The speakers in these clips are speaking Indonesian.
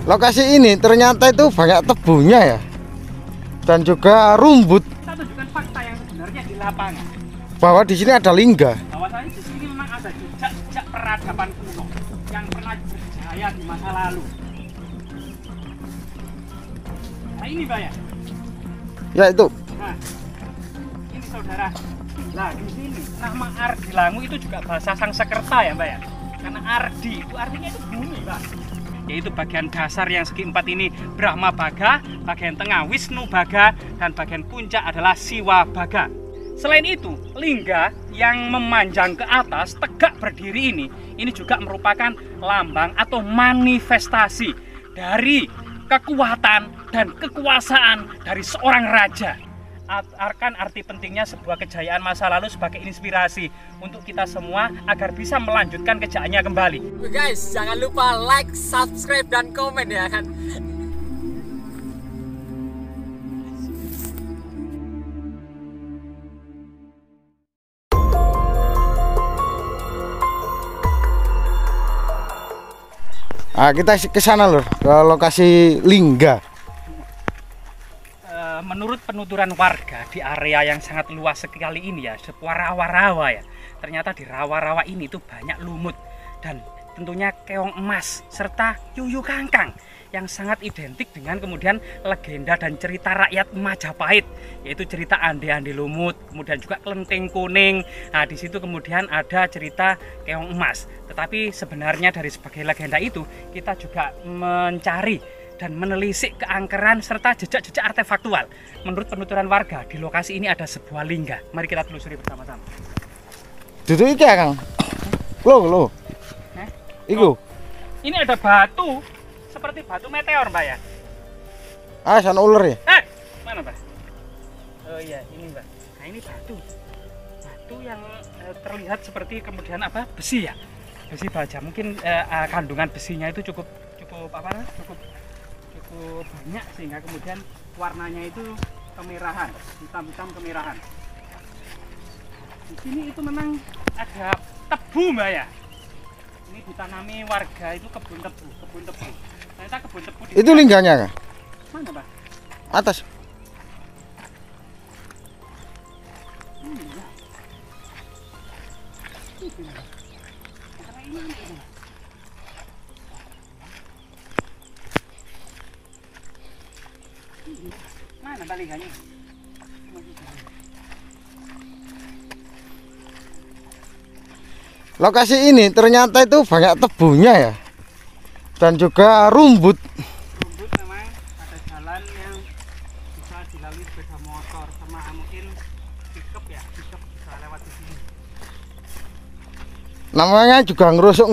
Lokasi ini ternyata itu banyak tebunya ya, dan juga rumput. Kita tunjukkan fakta yang sebenarnya di lapangan. Bahwa di sini ada lingga. Bahwasanya di sini memang ada jejak-jejak peradaban kuno yang pernah berjaya di masa lalu. Nah ini Mbak ya. Ya itu. Nah, ini saudara. Nah di sini nama Ardilangu itu juga bahasa Sangsekerta ya Mbak ya. Karena Ardi itu artinya itu bumi Mbak. Yaitu bagian dasar yang segi empat ini Brahma Baga, bagian tengah Wisnu Baga, dan bagian puncak adalah Siwa Baga. Selain itu, lingga yang memanjang ke atas tegak berdiri ini juga merupakan lambang atau manifestasi dari kekuatan dan kekuasaan dari seorang raja. Akan arti pentingnya sebuah kejayaan masa lalu sebagai inspirasi untuk kita semua agar bisa melanjutkan kejayaannya kembali. Guys, jangan lupa like, subscribe, dan komen ya kan. Nah, kita ke sana lur, ke lokasi lingga. Menurut penuturan warga di area yang sangat luas sekali ini ya, sebuah rawa-rawa ya. Ternyata di rawa-rawa ini tuh banyak lumut dan tentunya keong emas serta yuyu kangkang yang sangat identik dengan kemudian legenda dan cerita rakyat Majapahit, yaitu cerita ande-ande lumut, kemudian juga kelenteng kuning. Nah, di situ kemudian ada cerita keong emas. Tetapi sebenarnya dari sebagai legenda itu kita juga mencari dan menelisik keangkeran serta jejak-jejak artefaktual. Menurut penuturan warga, di lokasi ini ada sebuah lingga. Mari kita telusuri bersama-sama. Duduk iki ya, Kang. Loh. Iku. Ini ada batu seperti batu meteor, Mbak ya. Ah, sana ular ya? Mana, Mbak? Oh iya, ini, Mbak. Nah, ini batu. Batu yang terlihat seperti kemudian apa? Besi ya. Besi baja. Mungkin kandungan besinya itu cukup banyak sehingga kemudian warnanya itu kemerahan, hitam-hitam kemerahan. Di sini itu memang ada tebu Mbak ya. Ini ditanami warga itu kebun tebu. Ternyata kebun tebu itu lingganya Kang? Mana Mbak? Atas. Iya. Ini. Mana baliknya? Lokasi ini ternyata itu banyak tebunya ya, dan juga rumput. Rumput memang ada jalan yang bisa dilalui sepeda motor sama mungkin pickup bisa lewat di sini. Namanya juga ngerusuk.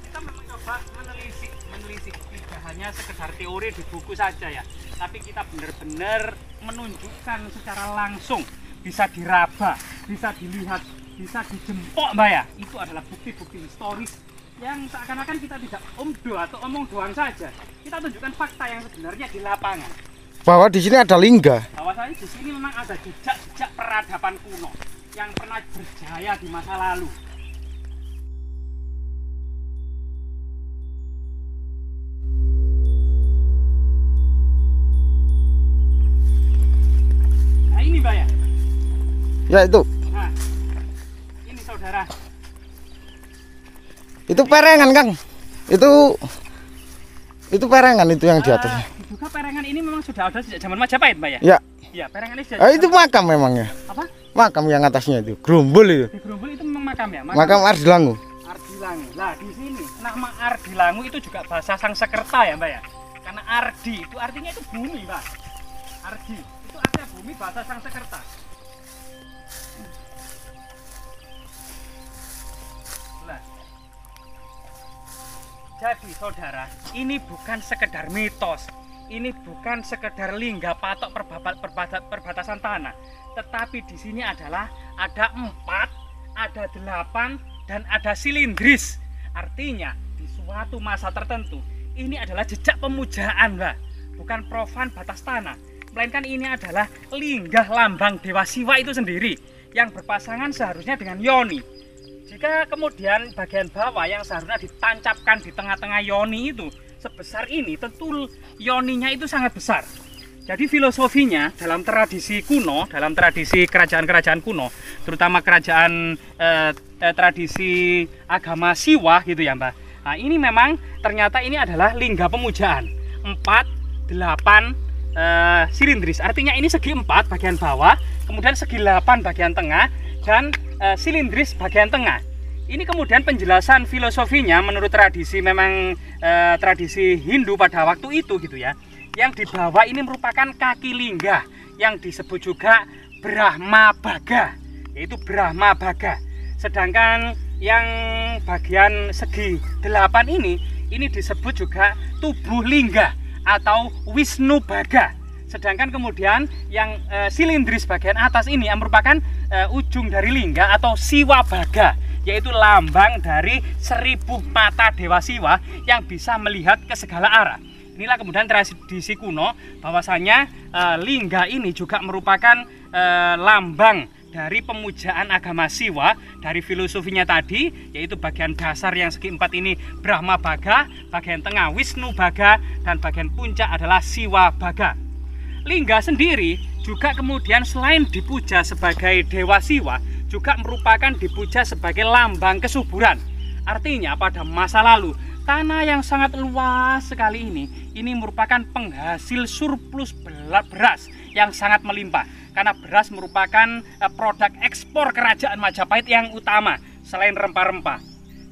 Kita memang coba menelisik, tidak hanya sekedar teori di buku saja ya, tapi kita benar-benar menunjukkan secara langsung, bisa diraba, bisa dilihat, bisa dijempok Mbak ya. Itu adalah bukti-bukti historis yang seakan-akan kita tidak omong doang saja. Kita tunjukkan fakta yang sebenarnya di lapangan. Bahwa di sini ada lingga. Bahwasanya di sini memang ada jejak-jejak peradaban kuno yang pernah berjaya di masa lalu. Nah ini Mbak ya. Ya itu. Nah, ini saudara. Itu perengan Kang. Itu perengan itu yang di atas. Diduga perengan ini memang sudah ada sejak zaman Majapahit Mbak ya? Ya. Iya, perengan ini sudah. Itu makam memangnya. Apa? Makam yang atasnya itu, gerumbul itu. Di Gerumbul itu memang makam ya? Makam Ardilangu. Ardilangu. Nah, di sini nama Ardilangu itu juga bahasa Sangsekerta ya, Mbak ya? Karena Ardi itu artinya itu bumi, Mbak. Ardi itu artinya bumi bahasa Sangsekerta. Nah. Jadi, saudara, ini bukan sekedar mitos. Ini bukan sekedar lingga patok perbatasan tanah, tetapi di sini adalah ada 4, ada 8, dan ada silindris. Artinya di suatu masa tertentu ini adalah jejak pemujaan, Mbak. Bukan profan batas tanah, melainkan ini adalah lingga lambang Dewa Siwa itu sendiri yang berpasangan seharusnya dengan Yoni. Jika kemudian bagian bawah yang seharusnya ditancapkan di tengah-tengah yoni itu sebesar ini, tentu yoninya itu sangat besar. Jadi filosofinya dalam tradisi kuno, dalam tradisi kerajaan-kerajaan kuno, terutama kerajaan tradisi agama Siwa gitu ya Mbak. Nah ini memang ternyata ini adalah lingga pemujaan 4, 8 silindris. Artinya ini segi 4 bagian bawah, kemudian segi 8 bagian tengah, dan silindris bagian tengah. Ini kemudian penjelasan filosofinya menurut tradisi memang tradisi Hindu pada waktu itu gitu ya. Yang di bawah ini merupakan kaki lingga yang disebut juga Brahma Baga, yaitu Brahma Baga. Sedangkan yang bagian segi 8 ini disebut juga tubuh lingga atau Wisnu Baga. Sedangkan kemudian yang silindris bagian atas ini yang merupakan ujung dari lingga atau Siwa Baga, yaitu lambang dari 1000 mata Dewa Siwa yang bisa melihat ke segala arah. Inilah kemudian tradisi kuno bahwasanya lingga ini juga merupakan lambang dari pemujaan agama Siwa. Dari filosofinya tadi, yaitu bagian dasar yang segi 4 ini Brahma Baga, bagian tengah Wisnu Baga, dan bagian puncak adalah Siwa Baga. Lingga sendiri juga kemudian selain dipuja sebagai Dewa Siwa, juga merupakan dipuja sebagai lambang kesuburan. Artinya pada masa lalu tanah yang sangat luas sekali ini merupakan penghasil surplus beras yang sangat melimpah. Karena beras merupakan produk ekspor kerajaan Majapahit yang utama selain rempah-rempah.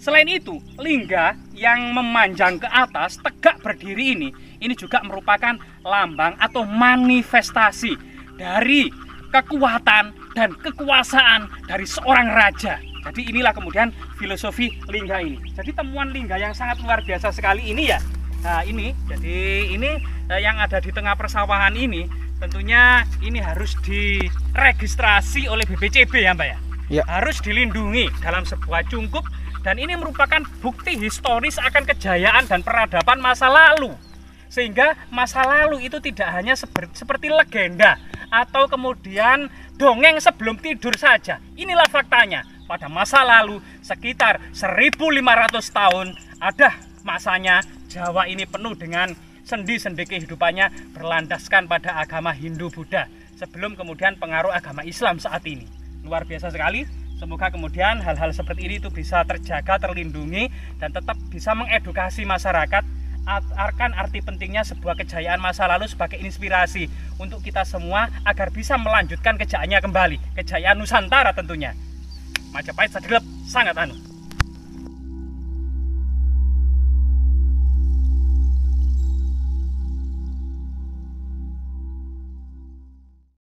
Selain itu, lingga yang memanjang ke atas tegak berdiri ini juga merupakan lambang atau manifestasi dari kekuatan dan kekuasaan dari seorang raja. Jadi inilah kemudian filosofi lingga ini. Jadi temuan lingga yang sangat luar biasa sekali ini ya. Nah ini, jadi ini yang ada di tengah persawahan ini, tentunya ini harus diregistrasi oleh BPCB ya Mbak ya. Ya. Harus dilindungi dalam sebuah cungkup, dan ini merupakan bukti historis akan kejayaan dan peradaban masa lalu. Sehingga masa lalu itu tidak hanya seperti legenda atau kemudian dongeng sebelum tidur saja. Inilah faktanya. Pada masa lalu sekitar 1500 tahun ada masanya Jawa ini penuh dengan sendi-sendi kehidupannya berlandaskan pada agama Hindu Buddha sebelum kemudian pengaruh agama Islam saat ini. Luar biasa sekali. Semoga kemudian hal-hal seperti ini itu bisa terjaga, terlindungi, dan tetap bisa mengedukasi masyarakat akan arti pentingnya sebuah kejayaan masa lalu sebagai inspirasi untuk kita semua agar bisa melanjutkan kejayaannya kembali, kejayaan Nusantara tentunya. Majapahit Sadeglep sangat anu.